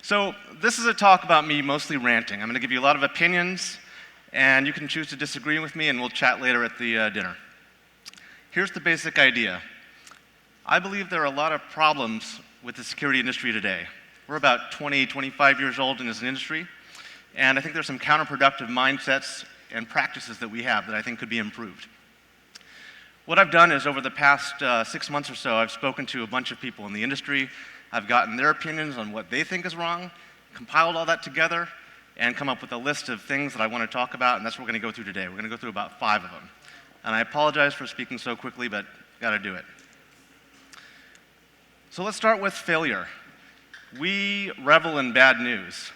So this is a talk about me mostly ranting. I'm going to give you a lot of opinions, and you can choose to disagree with me, and we'll chat later at the dinner. Here's the basic idea. I believe there are a lot of problems with the security industry today. We're about 20, 25 years old in this industry, and I think there's some counterproductive mindsets and practices that we have that I think could be improved. What I've done is over the past 6 months or so, I've spoken to a bunch of people in the industry. I've gotten their opinions on what they think is wrong, compiled all that together, and come up with a list of things that I want to talk about, and that's what we're going to go through today. We're going to go through about 5 of them. And I apologize for speaking so quickly, but got to do it. So let's start with failure. We revel in bad news,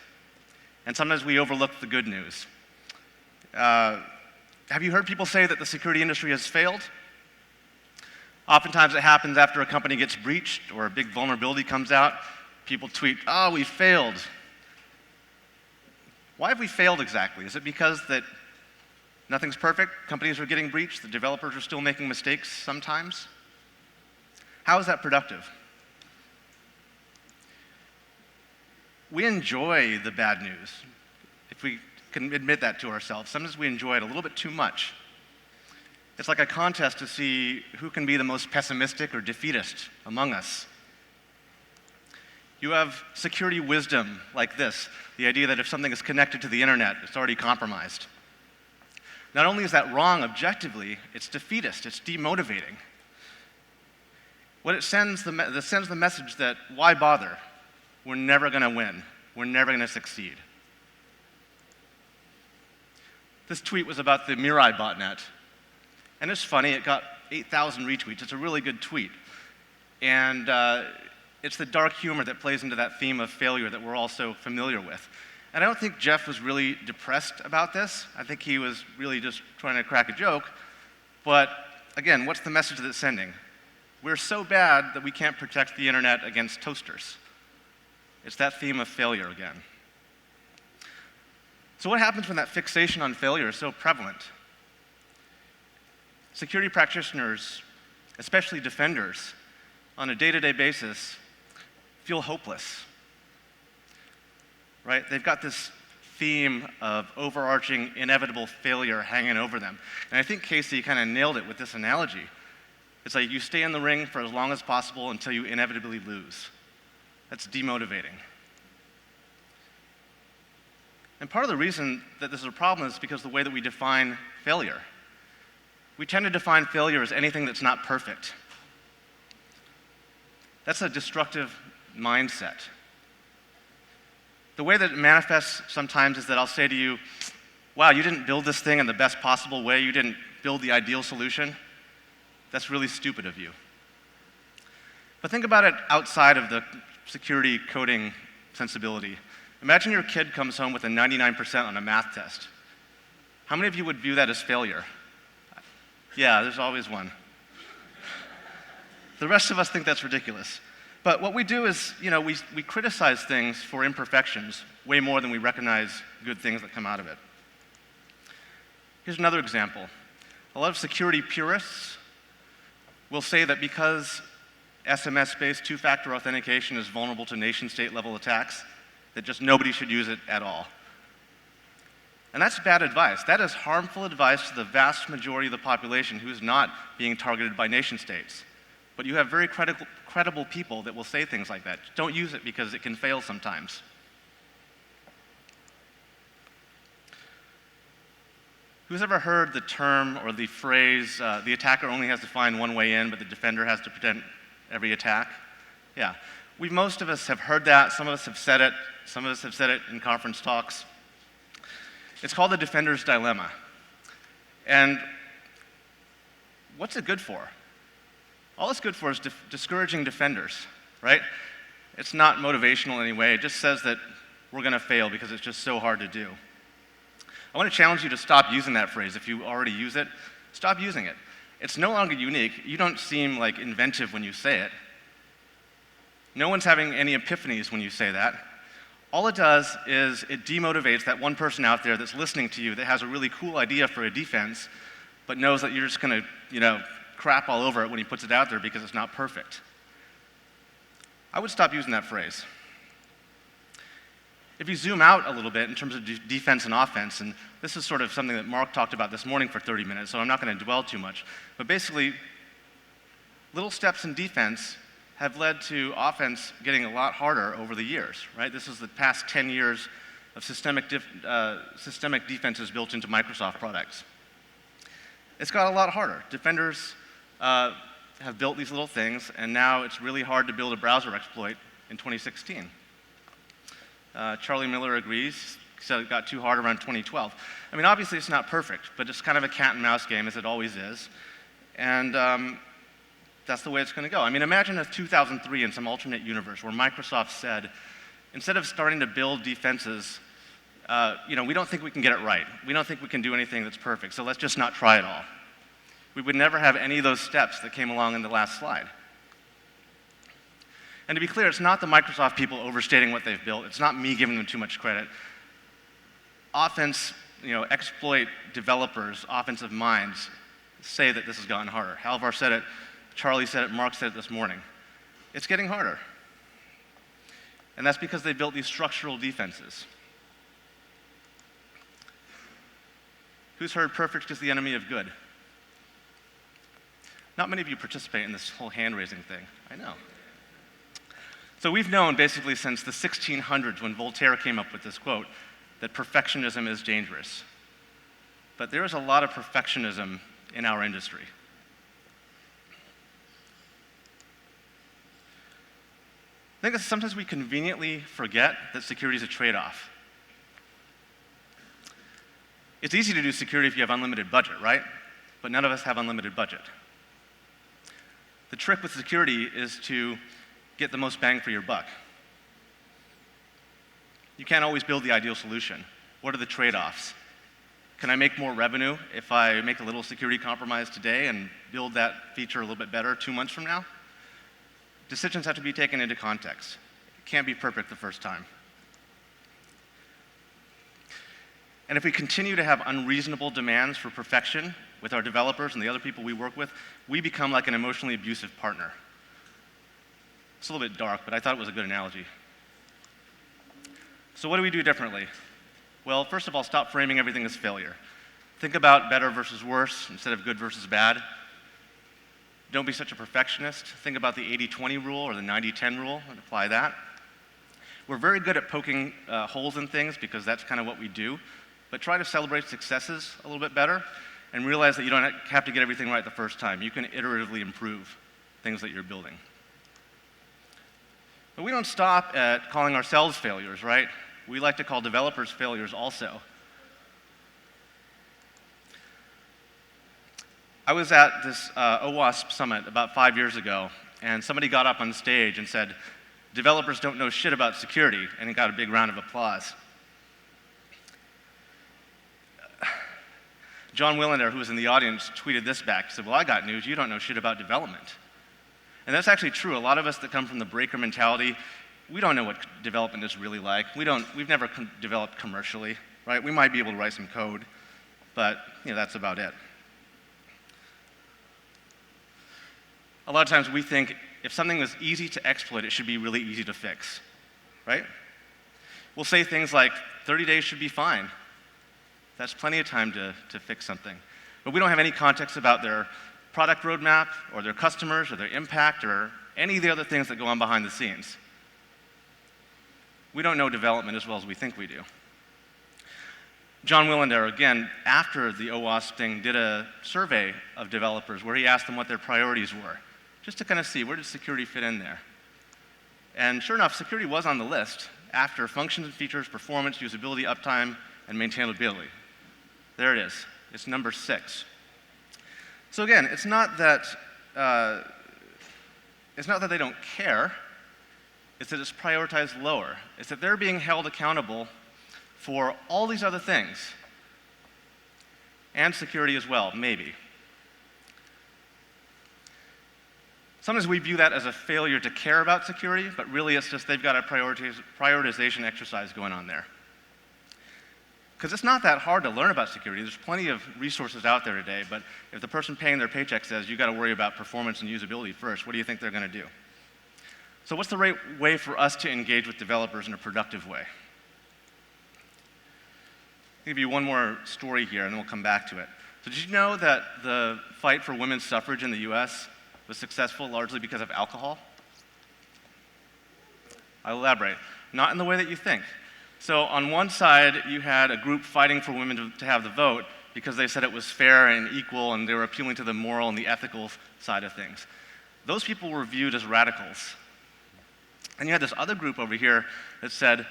and sometimes we overlook the good news. Have you heard people say that the security industry has failed? Oftentimes it happens after a company gets breached or a big vulnerability comes out. People tweet, "Oh, we failed." Why have we failed exactly? Is it because that nothing's perfect? Companies are getting breached, the developers are still making mistakes sometimes? How is that productive? We enjoy the bad news, if we can admit that to ourselves. Sometimes we enjoy it a little bit too much. It's like a contest to see who can be the most pessimistic or defeatist among us. You have security wisdom like this, the idea that if something is connected to the internet, it's already compromised. Not only is that wrong objectively, it's defeatist, it's demotivating. What it sends the message that why bother? We're never going to win. We're never going to succeed. This tweet was about the Mirai botnet. And it's funny, it got 8,000 retweets. It's a really good tweet. And it's the dark humor that plays into that theme of failure that we're all so familiar with. And I don't think Jeff was really depressed about this. I think he was really just trying to crack a joke. But again, what's the message that it's sending? We're so bad that we can't protect the internet against toasters. It's that theme of failure again. So what happens when that fixation on failure is so prevalent? Security practitioners, especially defenders, on a day-to-day basis, feel hopeless, right? They've got this theme of overarching, inevitable failure hanging over them. And I think Casey kind of nailed it with this analogy. It's like you stay in the ring for as long as possible until you inevitably lose. That's demotivating. And part of the reason that this is a problem is because of the way that we define failure. We tend to define failure as anything that's not perfect. That's a destructive mindset. The way that it manifests sometimes is that I'll say to you, wow, you didn't build this thing in the best possible way. You didn't build the ideal solution. That's really stupid of you. But think about it outside of the security coding sensibility. Imagine your kid comes home with a 99% on a math test. How many of you would view that as failure? Yeah, there's always one. The rest of us think that's ridiculous. But what we do is, we criticize things for imperfections way more than we recognize good things that come out of it. Here's another example. A lot of security purists will say that because SMS-based two-factor authentication is vulnerable to nation-state level attacks, that just nobody should use it at all. And that's bad advice. That is harmful advice to the vast majority of the population who is not being targeted by nation states. But you have very credible people that will say things like that. Don't use it because it can fail sometimes. Who's ever heard the term or the phrase, the attacker only has to find one way in, but the defender has to prevent every attack? Yeah. Most of us have heard that. Some of us have said it. Some of us have said it in conference talks. It's called the defender's dilemma. And what's it good for? All it's good for is discouraging defenders, right? It's not motivational in any way. It just says that we're going to fail because it's just so hard to do. I want to challenge you to stop using that phrase. If you already use it, stop using it. It's no longer unique. You don't seem like inventive when you say it. No one's having any epiphanies when you say that. All it does is it demotivates that one person out there that's listening to you that has a really cool idea for a defense, but knows that you're just going to, crap all over it when he puts it out there because it's not perfect. I would stop using that phrase. If you zoom out a little bit in terms of defense and offense, and this is sort of something that Mark talked about this morning for 30 minutes, so I'm not going to dwell too much, but basically, little steps in defense have led to offense getting a lot harder over the years, right? This is the past 10 years of systemic defenses built into Microsoft products. It's got a lot harder. Defenders have built these little things, and now it's really hard to build a browser exploit in 2016. Charlie Miller agrees, said it got too hard around 2012. I mean, obviously it's not perfect, but it's kind of a cat and mouse game, as it always is. And that's the way it's going to go. I mean, imagine if 2003 in some alternate universe where Microsoft said, instead of starting to build defenses, we don't think we can get it right. We don't think we can do anything that's perfect, so let's just not try it all. We would never have any of those steps that came along in the last slide. And to be clear, it's not the Microsoft people overstating what they've built. It's not me giving them too much credit. Exploit developers, offensive minds, say that this has gotten harder. Halvar said it, Charlie said it, Mark said it this morning. It's getting harder. And that's because they built these structural defenses. Who's heard perfect is the enemy of good? Not many of you participate in this whole hand-raising thing. I know. So we've known basically since the 1600s when Voltaire came up with this quote that perfectionism is dangerous. But there is a lot of perfectionism in our industry. I think that sometimes we conveniently forget that security is a trade-off. It's easy to do security if you have unlimited budget, right? But none of us have unlimited budget. The trick with security is to get the most bang for your buck. You can't always build the ideal solution. What are the trade-offs? Can I make more revenue if I make a little security compromise today and build that feature a little bit better 2 months from now? Decisions have to be taken into context. It can't be perfect the first time. And if we continue to have unreasonable demands for perfection with our developers and the other people we work with, we become like an emotionally abusive partner. It's a little bit dark, but I thought it was a good analogy. So what do we do differently? Well, first of all, stop framing everything as failure. Think about better versus worse instead of good versus bad. Don't be such a perfectionist. Think about the 80-20 rule or the 90-10 rule and apply that. We're very good at poking holes in things because that's kind of what we do, but try to celebrate successes a little bit better and realize that you don't have to get everything right the first time. You can iteratively improve things that you're building. But we don't stop at calling ourselves failures, right? We like to call developers failures also. I was at this OWASP summit about 5 years ago, and somebody got up on stage and said, "Developers don't know shit about security," and he got a big round of applause. John Willender, who was in the audience, tweeted this back. He said, "Well, I got news. You don't know shit about development." And that's actually true. A lot of us that come from the breaker mentality, we don't know what development is really like. We've never developed commercially, right? We might be able to write some code, but that's about it. A lot of times we think if something was easy to exploit, it should be really easy to fix, right? We'll say things like 30 days should be fine. That's plenty of time to fix something. But we don't have any context about their product roadmap or their customers or their impact or any of the other things that go on behind the scenes. We don't know development as well as we think we do. John Willender, again, after the OWASP thing, did a survey of developers where he asked them what their priorities were, just to kind of see where did security fit in there. And sure enough, security was on the list after functions and features, performance, usability, uptime, and maintainability. There it is. It's number 6. So again, it's not that they don't care. It's that it's prioritized lower. It's that they're being held accountable for all these other things, and security as well, maybe. Sometimes we view that as a failure to care about security, but really it's just they've got a prioritization exercise going on there. Because it's not that hard to learn about security. There's plenty of resources out there today, but if the person paying their paycheck says, you got to worry about performance and usability first, what do you think they're going to do? So what's the right way for us to engage with developers in a productive way? give you one more story here, and then we'll come back to it. So did you know that the fight for women's suffrage in the US was successful largely because of alcohol? I'll elaborate. Not in the way that you think. So on one side, you had a group fighting for women to have the vote because they said it was fair and equal, and they were appealing to the moral and the ethical side of things. Those people were viewed as radicals. And you had this other group over here that said,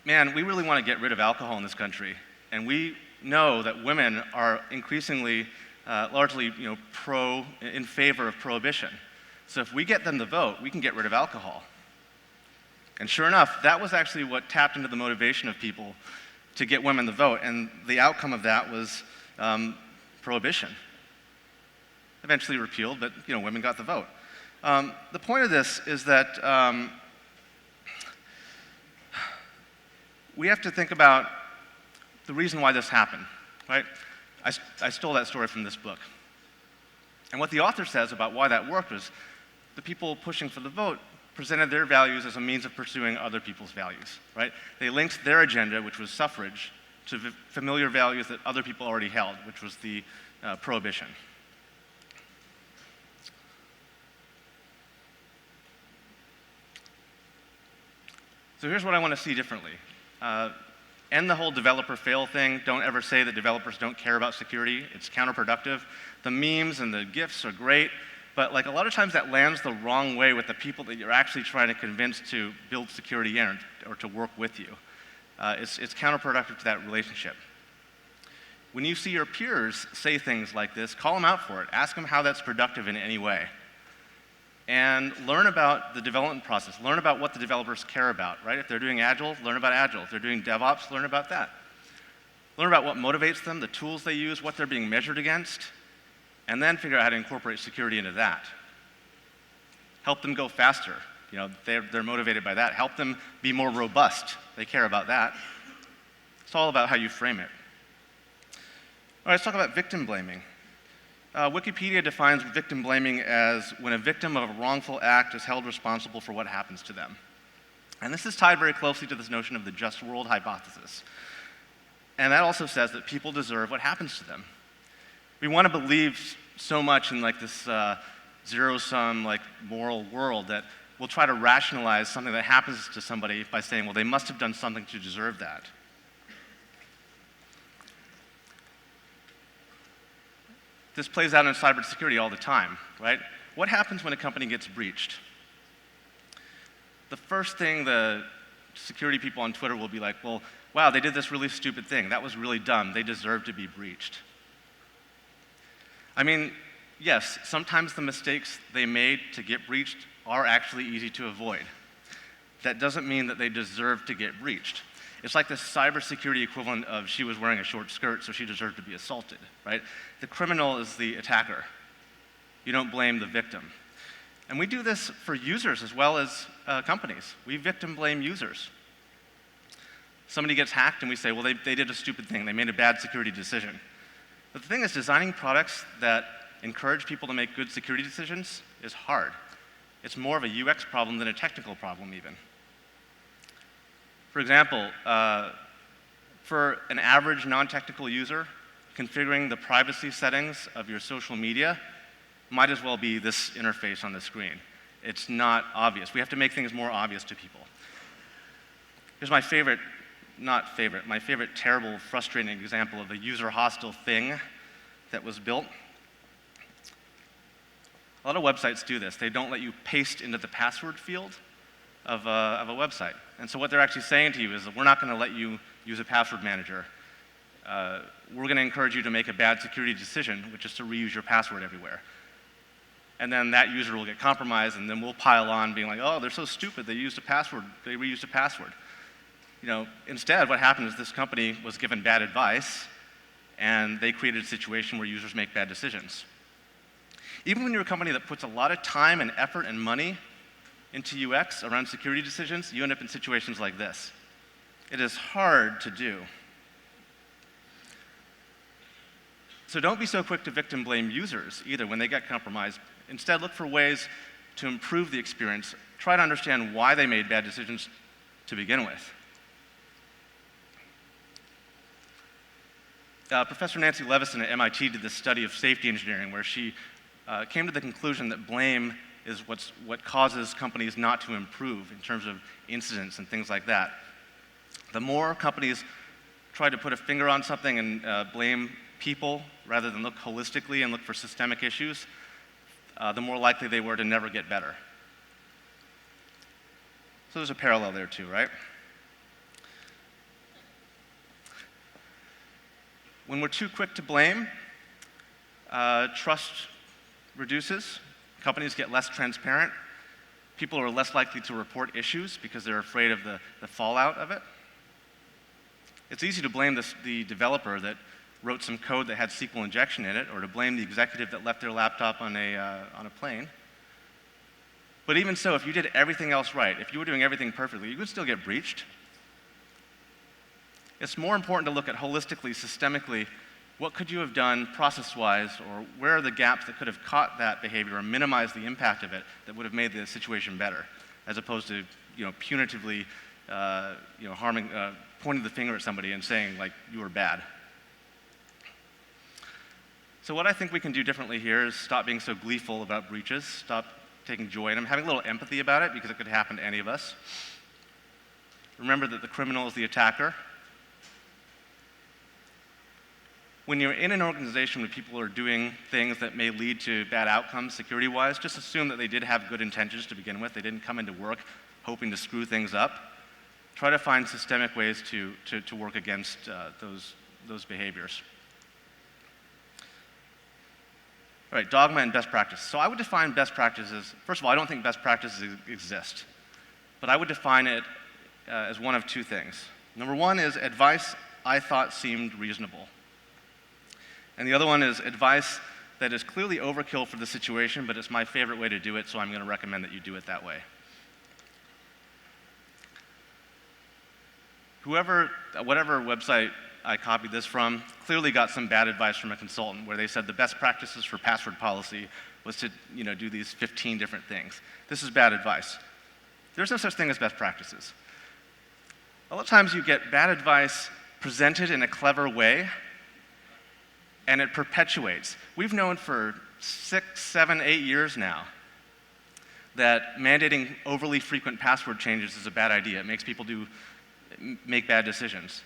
man, we really want to get rid of alcohol in this country, and we know that women are increasingly, largely, in favor of prohibition. So if we get them to vote, we can get rid of alcohol. And sure enough, that was actually what tapped into the motivation of people to get women to vote, and the outcome of that was prohibition. Eventually repealed, but women got the vote. The point of this is that we have to think about the reason why this happened, right? I stole that story from this book. And what the author says about why that worked was the people pushing for the vote presented their values as a means of pursuing other people's values, right? They linked their agenda, which was suffrage, to familiar values that other people already held, which was the prohibition. So here's what I want to see differently. End the whole developer fail thing. Don't ever say that developers don't care about security. It's counterproductive. The memes and the GIFs are great, but a lot of times that lands the wrong way with the people that you're actually trying to convince to build security in or to work with you. It's counterproductive to that relationship. When you see your peers say things like this, call them out for it. Ask them how that's productive in any way. And learn about the development process. Learn about what the developers care about, right? If they're doing Agile, learn about Agile. If they're doing DevOps, learn about that. Learn about what motivates them, the tools they use, what they're being measured against, and then figure out how to incorporate security into that. Help them go faster. They're motivated by that. Help them be more robust. They care about that. It's all about how you frame it. All right, let's talk about victim blaming. Wikipedia defines victim blaming as when a victim of a wrongful act is held responsible for what happens to them. And this is tied very closely to this notion of the just world hypothesis. And that also says that people deserve what happens to them. We want to believe so much in this zero-sum moral world that we'll try to rationalize something that happens to somebody by saying, well, they must have done something to deserve that. This plays out in cybersecurity all the time, right? What happens when a company gets breached? The first thing the security people on Twitter will be like, well, wow, they did this really stupid thing. That was really dumb. They deserve to be breached. I mean, yes, sometimes the mistakes they made to get breached are actually easy to avoid. That doesn't mean that they deserve to get breached. It's like the cybersecurity equivalent of she was wearing a short skirt, so she deserved to be assaulted, right? The criminal is the attacker. You don't blame the victim. And we do this for users as well as companies. We victim blame users. Somebody gets hacked and we say, well, they did a stupid thing. They made a bad security decision. But the thing is, designing products that encourage people to make good security decisions is hard. It's more of a UX problem than a technical problem even. For example, for an average non-technical user, configuring the privacy settings of your social media might as well be this interface on the screen. It's not obvious. We have to make things more obvious to people. Here's my favorite terrible, frustrating example of a user-hostile thing that was built. A lot of websites do this. They don't let you paste into the password field of a website. And so what they're actually saying to you is that we're not going to let you use a password manager. We're going to encourage you to make a bad security decision, which is to reuse your password everywhere. And then that user will get compromised, and then we'll pile on being like, oh, they're so stupid, they reused a password. Instead, what happened is this company was given bad advice, and they created a situation where users make bad decisions. Even when you're a company that puts a lot of time and effort and money into UX around security decisions, you end up in situations like this. It is hard to do. So don't be so quick to victim blame users either when they get compromised. Instead, look for ways to improve the experience. Try to understand why they made bad decisions to begin with. Professor Nancy Leveson at MIT did this study of safety engineering where she came to the conclusion that blame is what causes companies not to improve in terms of incidents and things like that. The more companies try to put a finger on something and blame people rather than look holistically and look for systemic issues, the more likely they were to never get better. So there's a parallel there too, right? When we're too quick to blame, trust reduces, companies get less transparent, people are less likely to report issues because they're afraid of the fallout of it. It's easy to blame the developer that wrote some code that had SQL injection in it, or to blame the executive that left their laptop on a plane. But even so, if you did everything else right, if you were doing everything perfectly, you would still get breached. It's more important to look at holistically, systemically, what could you have done process-wise, or where are the gaps that could have caught that behavior or minimized the impact of it that would have made the situation better, as opposed to punitively harming, pointing the finger at somebody and saying, like, you were bad. So what I think we can do differently here is stop being so gleeful about breaches, stop taking joy in them, having a little empathy about it because it could happen to any of us. Remember that the criminal is the attacker. When you're in an organization where people are doing things that may lead to bad outcomes security-wise, just assume that they did have good intentions to begin with. They didn't come into work hoping to screw things up. Try to find systemic ways to work against those behaviors. All right, dogma and best practice. So I would define best practices, first of all, I don't think best practices exist, but I would define it as one of two things. Number one is advice I thought seemed reasonable. And the other one is advice that is clearly overkill for the situation, but it's my favorite way to do it, so I'm going to recommend that you do it that way. Whatever website I copied this from clearly got some bad advice from a consultant where they said the best practices for password policy was to do these 15 different things. This is bad advice. There's no such thing as best practices. A lot of times you get bad advice presented in a clever way, and it perpetuates. We've known for 6, 7, 8 years now that mandating overly frequent password changes is a bad idea. It makes people make bad decisions.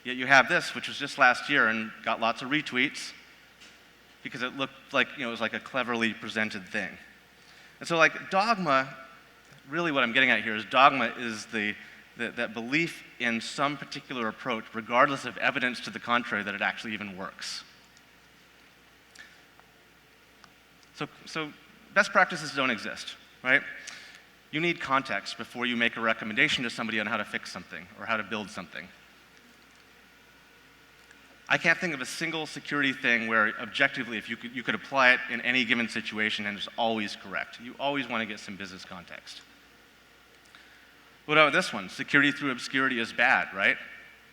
Yet you have this, which was just last year and got lots of retweets because it looked like it was like a cleverly presented thing. And so like dogma, really what I'm getting at here is dogma is that belief in some particular approach, regardless of evidence to the contrary that it actually even works. So best practices don't exist, right? You need context before you make a recommendation to somebody on how to fix something or how to build something. I can't think of a single security thing where objectively if you could apply it in any given situation and it's always correct. You always want to get some business context. What about this one? Security through obscurity is bad, right?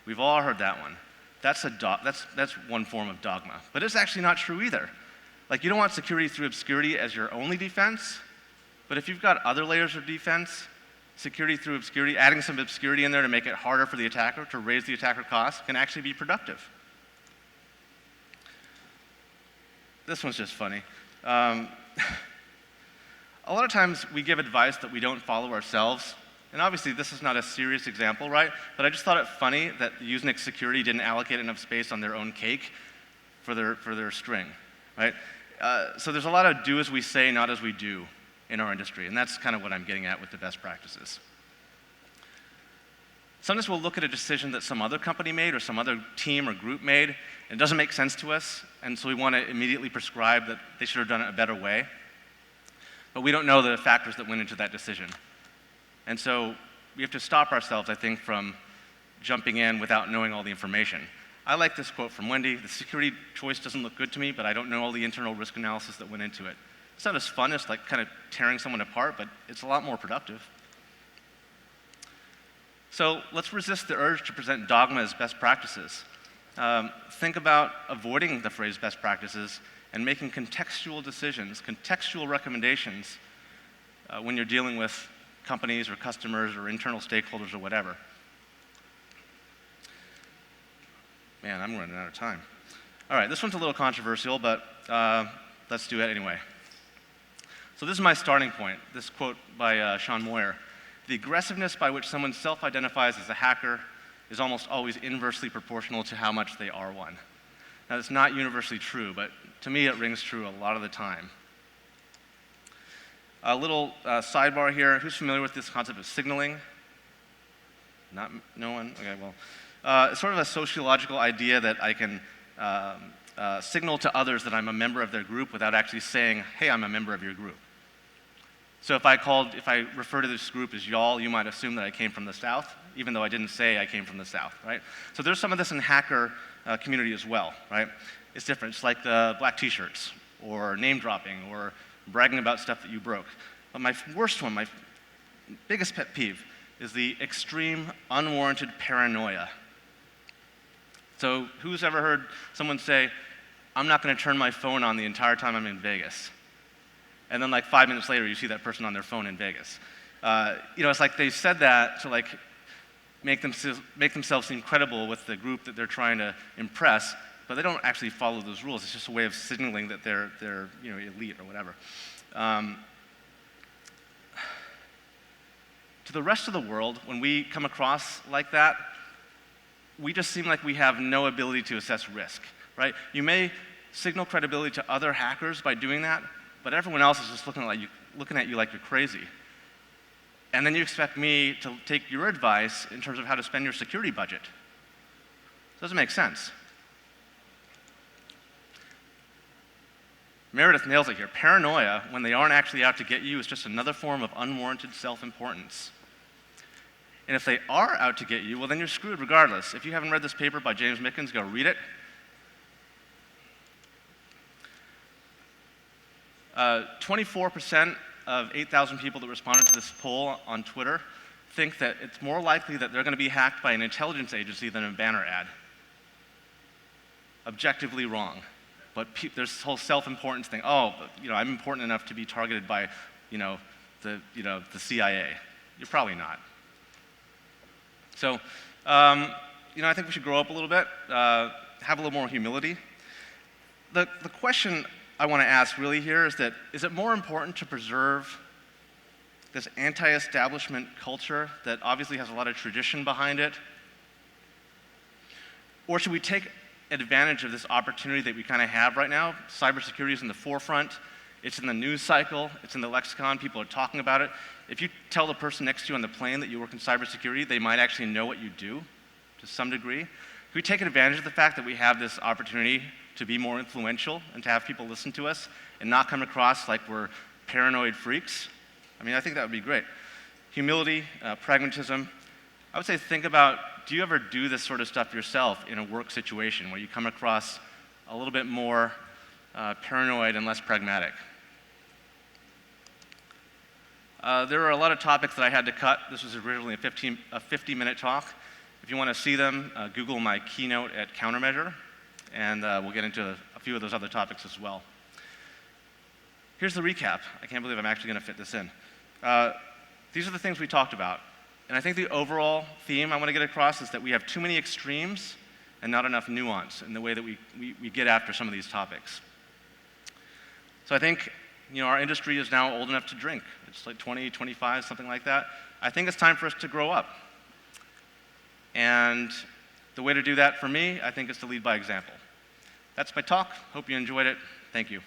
We've all heard that one. That's one form of dogma. But it's actually not true either. Like, you don't want security through obscurity as your only defense, but if you've got other layers of defense, security through obscurity, adding some obscurity in there to make it harder for the attacker, to raise the attacker cost, can actually be productive. This one's just funny. A lot of times we give advice that we don't follow ourselves, and obviously this is not a serious example, right? But I just thought it funny that Usenix Security didn't allocate enough space on their own cake for their string, right? So there's a lot of do as we say, not as we do in our industry, and that's kind of what I'm getting at with the best practices. Sometimes we'll look at a decision that some other company made or some other team or group made, and it doesn't make sense to us, and so we want to immediately prescribe that they should have done it a better way. But we don't know the factors that went into that decision. And so we have to stop ourselves, I think, from jumping in without knowing all the information. I like this quote from Wendy: "The security choice doesn't look good to me, but I don't know all the internal risk analysis that went into it." It's not as fun as like kind of tearing someone apart, but it's a lot more productive. So let's resist the urge to present dogma as best practices. Think about avoiding the phrase best practices and making contextual decisions, contextual recommendations when you're dealing with companies or customers or internal stakeholders or whatever. Man, I'm running out of time. All right, this one's a little controversial, but let's do it anyway. So this is my starting point, this quote by Sean Moyer. The aggressiveness by which someone self-identifies as a hacker is almost always inversely proportional to how much they are one. Now, it's not universally true, but to me it rings true a lot of the time. A little sidebar here. Who's familiar with this concept of signaling? No one? Okay, well. It's sort of a sociological idea that I can signal to others that I'm a member of their group without actually saying, hey, I'm a member of your group. So if I refer to this group as y'all, you might assume that I came from the South, even though I didn't say I came from the South, right? So there's some of this in hacker community as well, right? It's different. It's like the black t-shirts, or name dropping, or bragging about stuff that you broke. But my worst one, my biggest pet peeve, is the extreme, unwarranted paranoia. So who's ever heard someone say, I'm not going to turn my phone on the entire time I'm in Vegas? And then like 5 minutes later, you see that person on their phone in Vegas. It's like they said that to like make themselves seem credible with the group that they're trying to impress, but they don't actually follow those rules. It's just a way of signaling that they're elite or whatever. To the rest of the world, when we come across like that, we just seem like we have no ability to assess risk, right? You may signal credibility to other hackers by doing that, but everyone else is just looking at you like you're crazy. And then you expect me to take your advice in terms of how to spend your security budget. It doesn't make sense. Meredith nails it here. Paranoia, when they aren't actually out to get you, is just another form of unwarranted self-importance. And if they are out to get you, well, then you're screwed regardless. If you haven't read this paper by James Mickens, go read it. 24% of 8,000 people that responded to this poll on Twitter think that it's more likely that they're going to be hacked by an intelligence agency than a banner ad. Objectively wrong. But there's this whole self-importance thing. Oh, I'm important enough to be targeted by, the CIA. You're probably not. So, I think we should grow up a little bit, have a little more humility. The question I want to ask really here is it more important to preserve this anti-establishment culture that obviously has a lot of tradition behind it? Or should we take advantage of this opportunity that we kind of have right now? Cybersecurity is in the forefront. It's in the news cycle. It's in the lexicon. People are talking about it. If you tell the person next to you on the plane that you work in cybersecurity, they might actually know what you do to some degree. Can we take advantage of the fact that we have this opportunity to be more influential and to have people listen to us and not come across like we're paranoid freaks? I think that would be great. Humility, pragmatism. I would say think about, do you ever do this sort of stuff yourself in a work situation where you come across a little bit more paranoid and less pragmatic? There are a lot of topics that I had to cut. This was originally a 50-minute talk. If you want to see them, Google my keynote at Countermeasure, and we'll get into a few of those other topics as well. Here's the recap. I can't believe I'm actually going to fit this in. These are the things we talked about. And I think the overall theme I want to get across is that we have too many extremes and not enough nuance in the way that we get after some of these topics. So I think our industry is now old enough to drink. It's like 20, 25, something like that. I think it's time for us to grow up. And the way to do that for me, I think, is to lead by example. That's my talk. Hope you enjoyed it. Thank you.